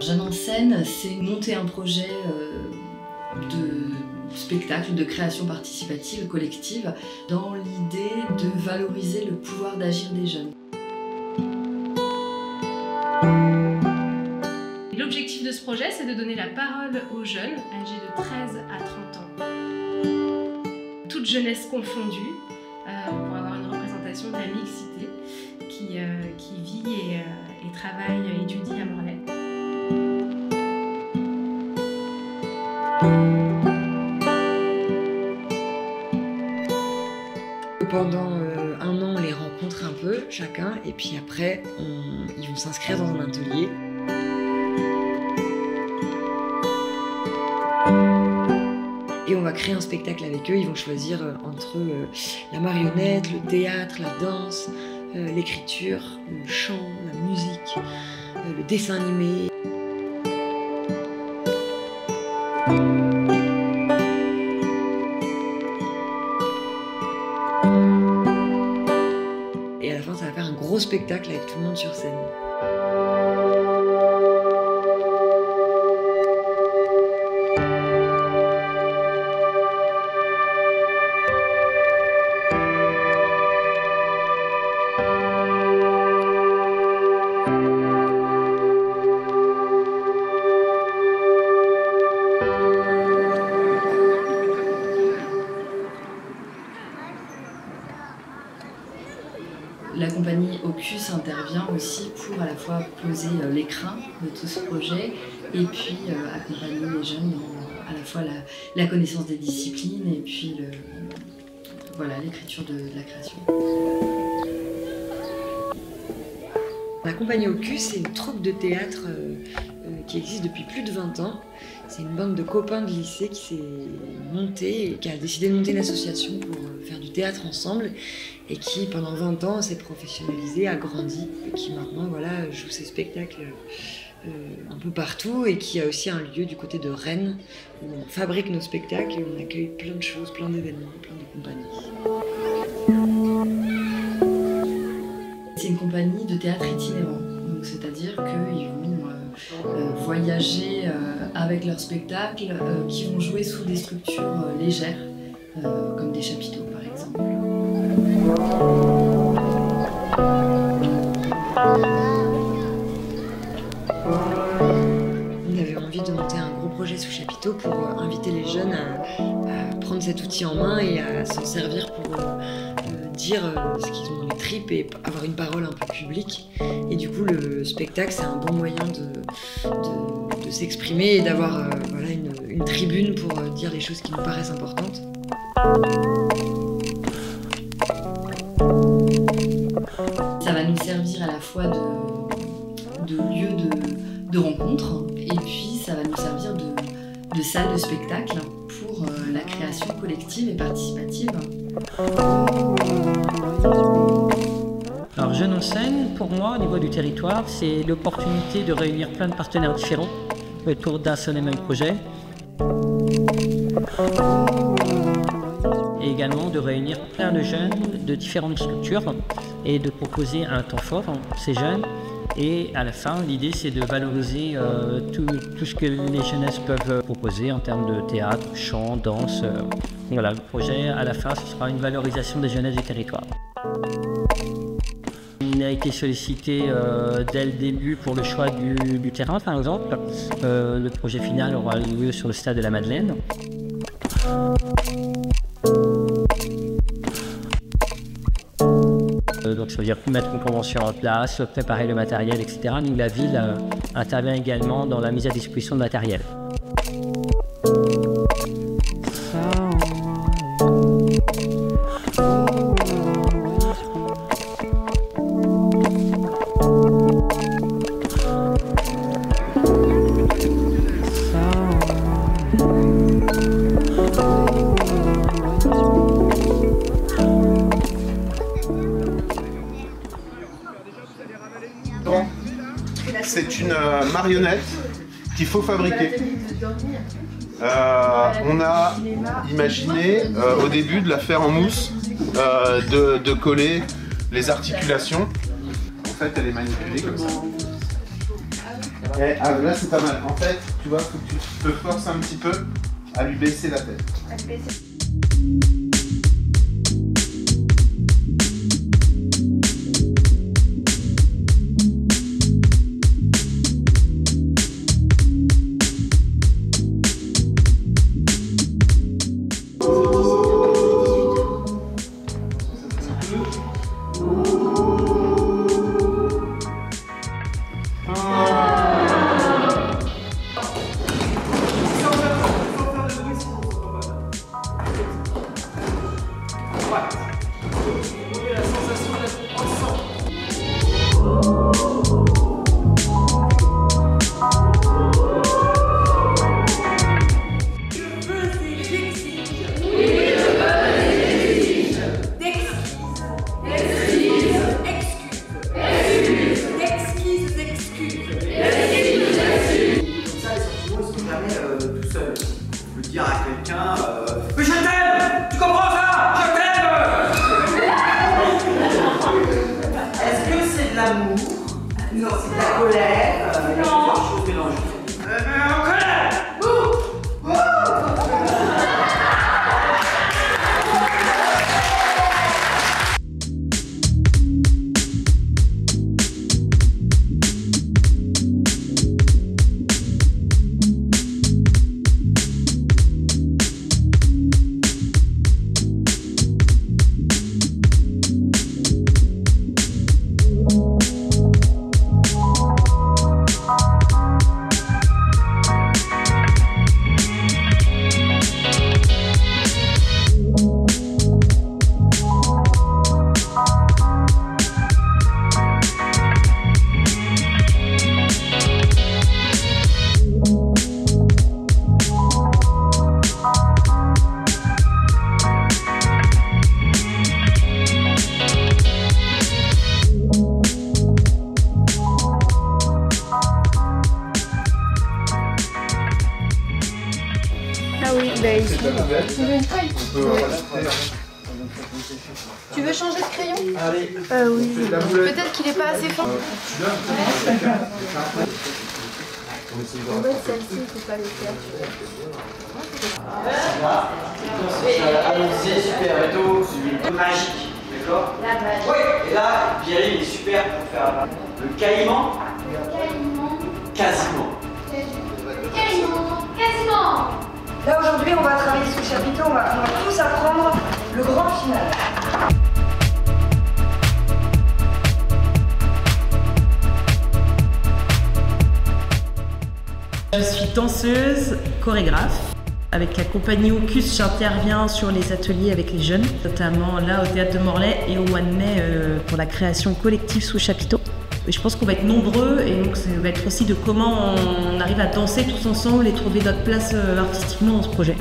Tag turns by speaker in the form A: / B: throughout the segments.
A: Jeunes en scène, c'est monter un projet de spectacle, de création participative, collective, dans l'idée de valoriser le pouvoir d'agir des jeunes.
B: L'objectif de ce projet, c'est de donner la parole aux jeunes âgés de 13 à 30 ans. Toute jeunesse confondue, pour avoir une représentation de la mixité qui vit et travaille et étudie à Morlaix.
C: Pendant un an, on les rencontre un peu, chacun, et puis après, ils vont s'inscrire dans un atelier. Et on va créer un spectacle avec eux, ils vont choisir entre la marionnette, le théâtre, la danse, l'écriture, le chant, la musique, le dessin animé. Et à la fin, ça va faire un gros spectacle avec tout le monde sur scène.
A: La compagnie Ocus intervient aussi pour à la fois poser l'écrin de tout ce projet et puis accompagner les jeunes dans à la fois la connaissance des disciplines et puis l'écriture de la création.
C: La compagnie Ocus, c'est une troupe de théâtre qui existe depuis plus de 20 ans. C'est une bande de copains de lycée qui s'est montée et qui a décidé de monter une association pour faire du théâtre ensemble et qui, pendant 20 ans, s'est professionnalisée, a grandi et qui maintenant joue ses spectacles un peu partout et qui a aussi un lieu du côté de Rennes où on fabrique nos spectacles et on accueille plein de choses, plein d'événements, plein de compagnies.
A: C'est une compagnie de théâtre itinérant, c'est-à-dire qu'ils vont voyager avec leurs spectacles, qui vont jouer sous des structures légères, comme des chapiteaux par exemple.
C: On avait envie de monter un gros projet sous chapiteau pour inviter les jeunes à prendre cet outil en main et à s'en servir pour dire ce qu'ils ont dans les tripes et avoir une parole un peu publique. Et du coup, le spectacle, c'est un bon moyen de s'exprimer et d'avoir une tribune pour dire les choses qui nous paraissent importantes.
A: Ça va nous servir à la fois de lieu de rencontre et puis ça va nous servir de salle de spectacle pour la création collective et participative.
D: Alors Jeunes en scène, pour moi, au niveau du territoire, c'est l'opportunité de réunir plein de partenaires différents autour d'un seul et même projet. Et également de réunir plein de jeunes de différentes structures et de proposer un temps fort à ces jeunes. Et à la fin, l'idée, c'est de valoriser tout ce que les jeunesses peuvent proposer en termes de théâtre, chant, danse. Voilà, le projet, à la fin, ce sera une valorisation des jeunesses du territoire. On a été sollicité dès le début pour le choix du terrain, par exemple. Le projet final aura lieu sur le stade de la Madeleine. Donc ça veut dire mettre une convention en place, préparer le matériel, etc. Nous, la ville intervient également dans la mise à disposition de matériel.
E: C'est une marionnette qu'il faut fabriquer. On a imaginé au début de la faire en mousse de coller les articulations. En fait, elle est manipulée comme ça. Et là, c'est pas mal. En fait, tu vois, faut que tu te forces un petit peu à lui baisser la tête.
F: Dire à quelqu'un mais je t'aime, tu comprends ça? Je t'aime. Est-ce que c'est de l'amour? Non, c'est de la colère. Il y a plusieurs choses mélangées. En colère.
G: Ah oui, bah ici.
E: C'est ta nouvelle. On peut rajouter.
G: Tu veux changer de crayon?
E: Allez.
G: Oui. Peut-être qu'il n'est pas assez fin. En fait, celle-ci, il ne faut pas les faire.
F: Allons-y, super, et tout, magique, d'accord?
G: La vache.
F: Oui. Et là, Pierre, il est super pour faire le caïman. Quasiment.
G: Quasiment.
C: Là aujourd'hui on va travailler sous le chapiteau, on va tous apprendre le grand final.
H: Je suis danseuse, chorégraphe. Avec la compagnie Ocus, j'interviens sur les ateliers avec les jeunes, notamment là au Théâtre de Morlaix et au mois de mai pour la création collective sous chapiteau. Et je pense qu'on va être nombreux et donc ça va être aussi de comment on arrive à danser tous ensemble et trouver notre place artistiquement dans ce projet.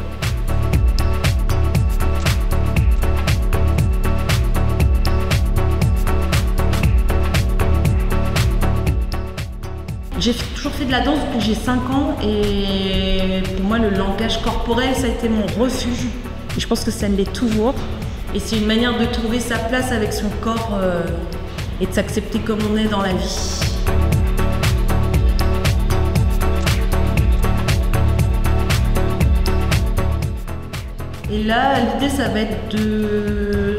H: J'ai toujours fait de la danse depuis que j'ai 5 ans et pour moi le langage corporel ça a été mon refuge. Et je pense que ça l'est toujours. Et c'est une manière de trouver sa place avec son corps et de s'accepter comme on est dans la vie. Et là, l'idée ça va être que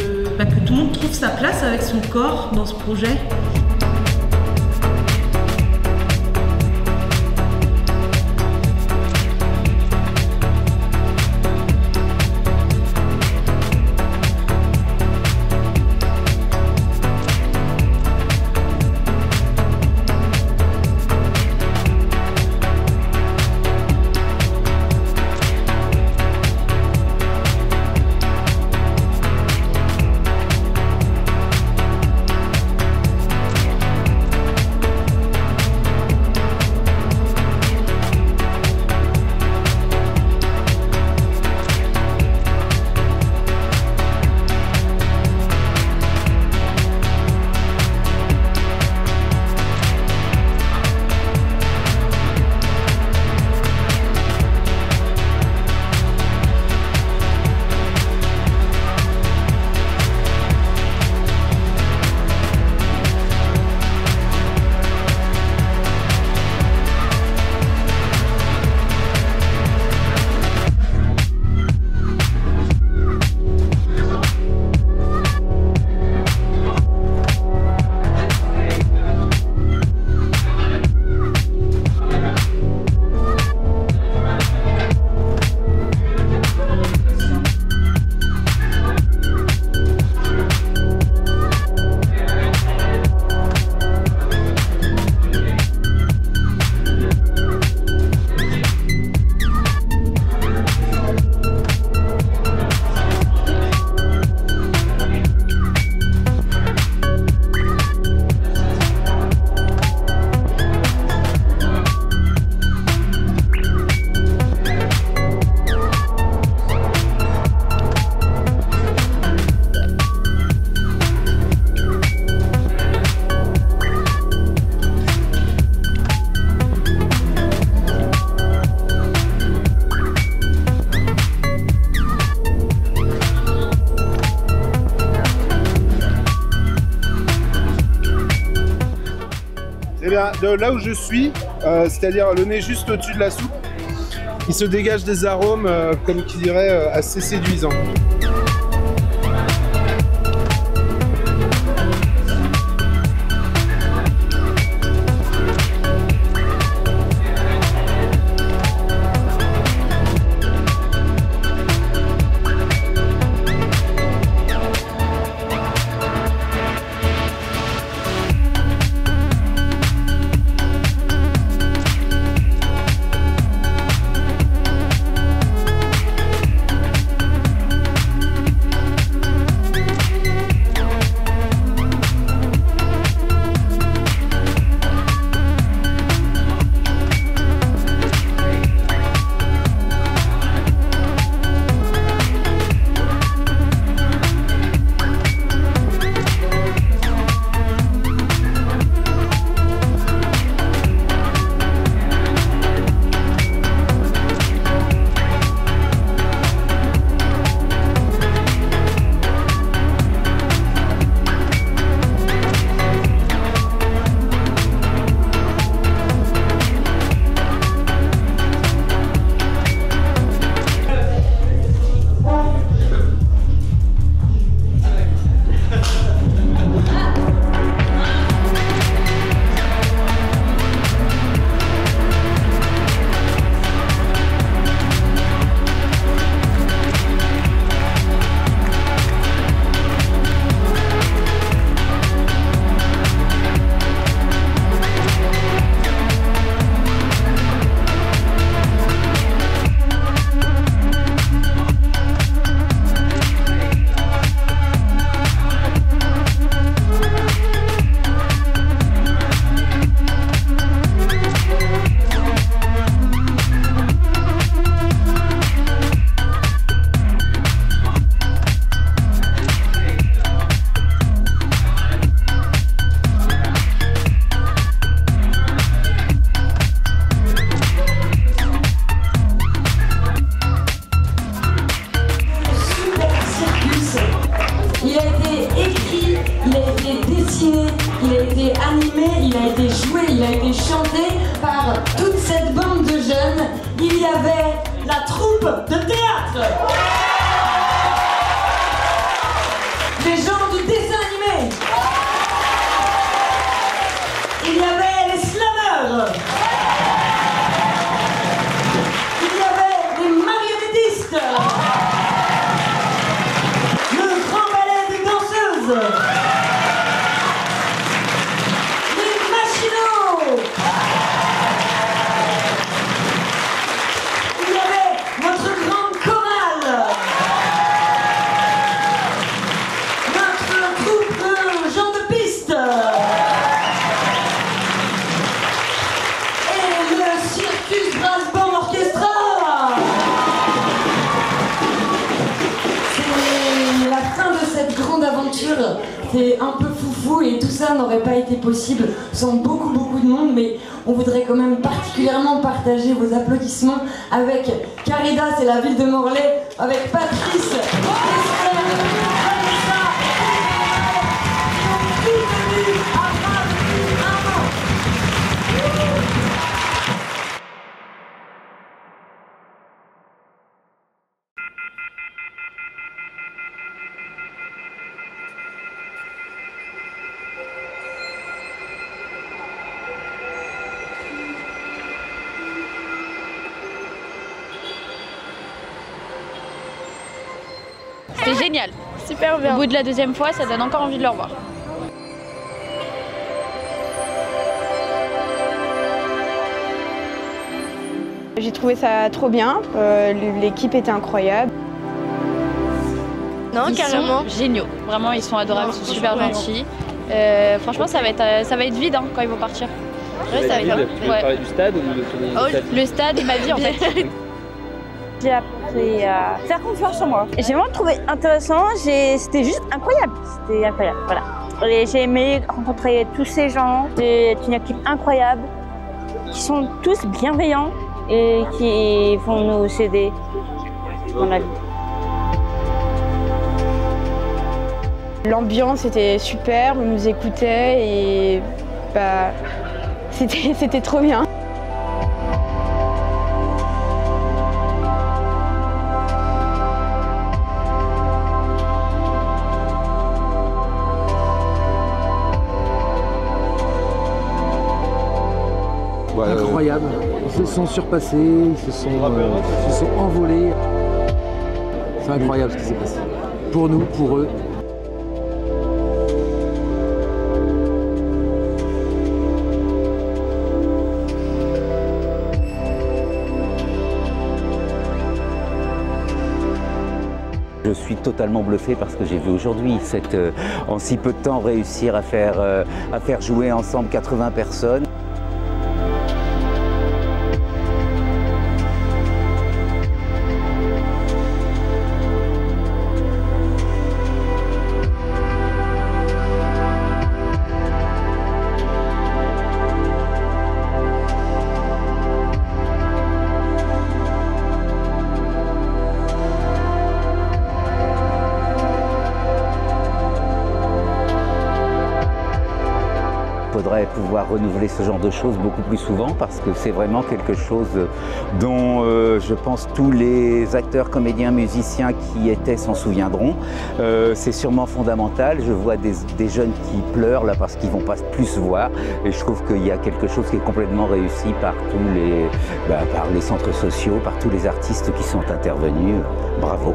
H: tout le monde trouve sa place avec son corps dans ce projet.
E: Eh bien, de là où je suis, c'est-à-dire le nez juste au-dessus de la soupe, il se dégage des arômes, comme qui dirait, assez séduisants.
I: il a été joué, il a été chanté par toute cette bande de jeunes. Il y avait la troupe de théâtre, les gens du dessin animé, il y avait les slameurs, il y avait les marionnettistes, le grand ballet des danseuses, c'est un peu foufou et tout ça n'aurait pas été possible sans beaucoup de monde, mais on voudrait quand même particulièrement partager vos applaudissements avec Caridas et la ville de Morlaix, avec Patrice, Esther, Vanessa, qui sont tous venus à
J: C'était génial.
G: Super bien.
J: Au bout de la deuxième fois, ça donne encore envie de le revoir.
G: J'ai trouvé ça trop bien. L'équipe était incroyable.
J: Non, carrément. Sont géniaux. Vraiment, ils sont adorables, ils sont super gentils. Franchement, ça va être vide hein, quand ils vont partir.
K: Ouais, ça va être vide. Tu veux parler du stade ou de ton stade?
J: Le stade et ma vie en fait.
L: J'ai appris à faire confiance en moi. J'ai vraiment trouvé intéressant, c'était juste incroyable. C'était incroyable, voilà. J'ai aimé rencontrer tous ces gens. C'est une équipe incroyable, qui sont tous bienveillants et qui vont nous aider dans la vie.
G: L'ambiance était super, on nous écoutait et C'était trop bien.
M: Incroyable, ils se sont surpassés, ils se sont envolés. C'est incroyable ce qui s'est passé. Pour nous, pour eux.
N: Je suis totalement bluffé par ce que j'ai vu aujourd'hui. En si peu de temps, réussir à faire jouer ensemble 80 personnes. Il faudrait pouvoir renouveler ce genre de choses beaucoup plus souvent parce que c'est vraiment quelque chose dont je pense tous les acteurs, comédiens, musiciens qui étaient s'en souviendront. C'est sûrement fondamental. Je vois des jeunes qui pleurent là parce qu'ils ne vont pas plus se voir et je trouve qu'il y a quelque chose qui est complètement réussi par par les centres sociaux, par tous les artistes qui sont intervenus. Bravo.